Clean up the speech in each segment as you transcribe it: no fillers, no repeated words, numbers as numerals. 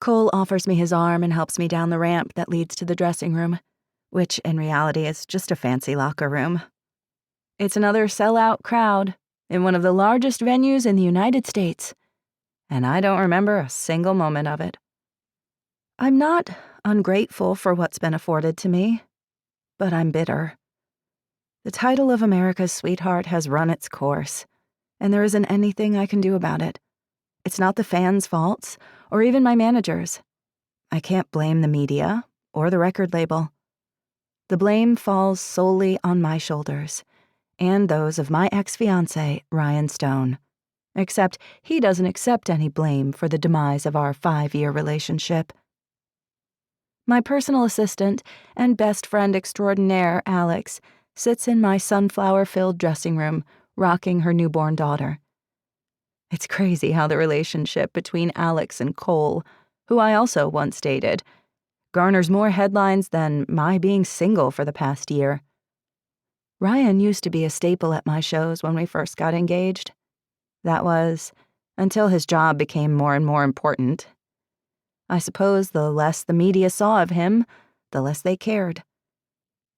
Cole offers me his arm and helps me down the ramp that leads to the dressing room, which in reality is just a fancy locker room. It's another sellout crowd in one of the largest venues in the United States, and I don't remember a single moment of it. I'm not ungrateful for what's been afforded to me, but I'm bitter. The title of America's Sweetheart has run its course, and there isn't anything I can do about it. It's not the fans' faults, or even my manager's. I can't blame the media or the record label. The blame falls solely on my shoulders, and those of my ex-fiancé, Ryan Stone. Except he doesn't accept any blame for the demise of our 5-year relationship. My personal assistant and best friend extraordinaire, Alex, sits in my sunflower-filled dressing room, rocking her newborn daughter. It's crazy how the relationship between Alex and Cole, who I also once dated, garners more headlines than my being single for the past year. Ryan used to be a staple at my shows when we first got engaged. That was until his job became more and more important. I suppose the less the media saw of him, the less they cared.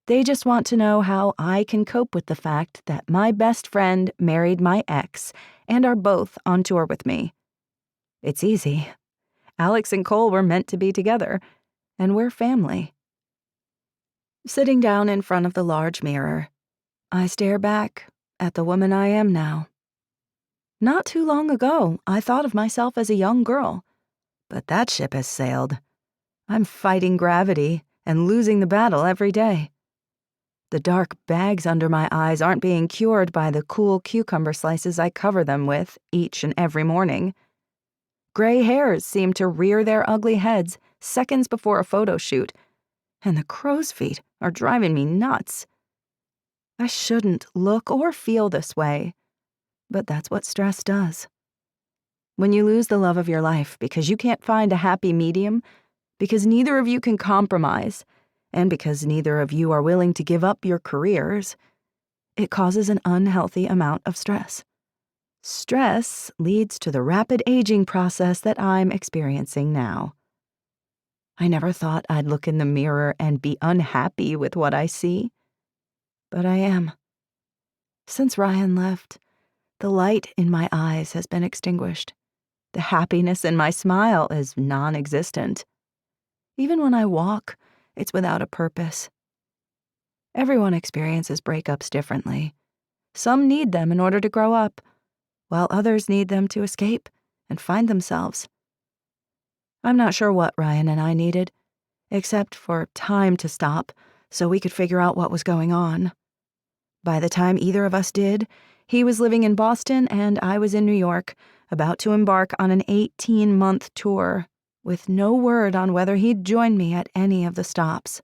They just want to know how I can cope with the fact that my best friend married my ex and are both on tour with me. It's easy. Alex and Cole were meant to be together, and we're family. Sitting down in front of the large mirror, I stare back at the woman I am now. Not too long ago, I thought of myself as a young girl, but that ship has sailed. I'm fighting gravity and losing the battle every day. The dark bags under my eyes aren't being cured by the cool cucumber slices I cover them with each and every morning. Gray hairs seem to rear their ugly heads seconds before a photo shoot, and the crow's feet are driving me nuts. I shouldn't look or feel this way, but that's what stress does. When you lose the love of your life because you can't find a happy medium, because neither of you can compromise, and because neither of you are willing to give up your careers, it causes an unhealthy amount of stress. Stress leads to the rapid aging process that I'm experiencing now. I never thought I'd look in the mirror and be unhappy with what I see, but I am. Since Ryan left, the light in my eyes has been extinguished. The happiness in my smile is non-existent. Even when I walk, it's without a purpose. Everyone experiences breakups differently. Some need them in order to grow up, while others need them to escape and find themselves. I'm not sure what Ryan and I needed, except for time to stop so we could figure out what was going on. By the time either of us did, he was living in Boston and I was in New York, about to embark on an 18-month tour, with no word on whether he'd join me at any of the stops.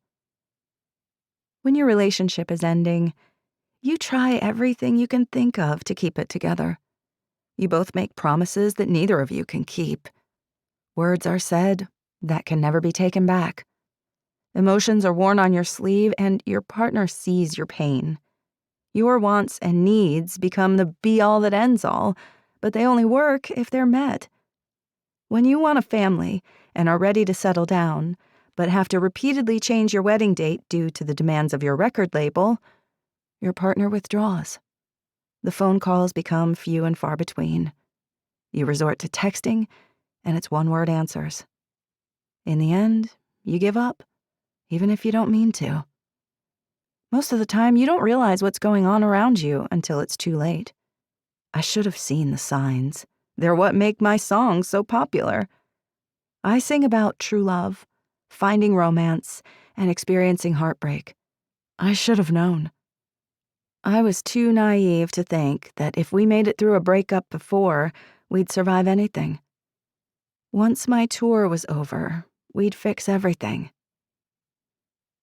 When your relationship is ending, you try everything you can think of to keep it together. You both make promises that neither of you can keep. Words are said that can never be taken back. Emotions are worn on your sleeve, and your partner sees your pain. Your wants and needs become the be-all that ends all, but they only work if they're met. When you want a family and are ready to settle down, but have to repeatedly change your wedding date due to the demands of your record label, your partner withdraws. The phone calls become few and far between. You resort to texting, and it's one-word answers. In the end, you give up, even if you don't mean to. Most of the time, you don't realize what's going on around you until it's too late. I should have seen the signs. They're what make my songs so popular. I sing about true love, finding romance, and experiencing heartbreak. I should have known. I was too naive to think that if we made it through a breakup before, we'd survive anything. Once my tour was over, we'd fix everything.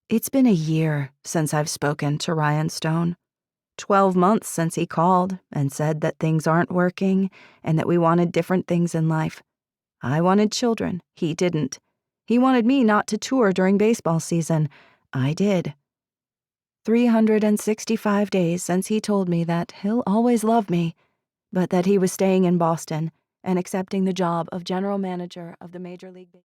It's been a year since I've spoken to Ryan Stone. 12 months since he called and said that things aren't working and that we wanted different things in life. I wanted children. He didn't. He wanted me not to tour during baseball season. I did. 365 days since he told me that he'll always love me, but that he was staying in Boston and accepting the job of general manager of the Major League Baseball.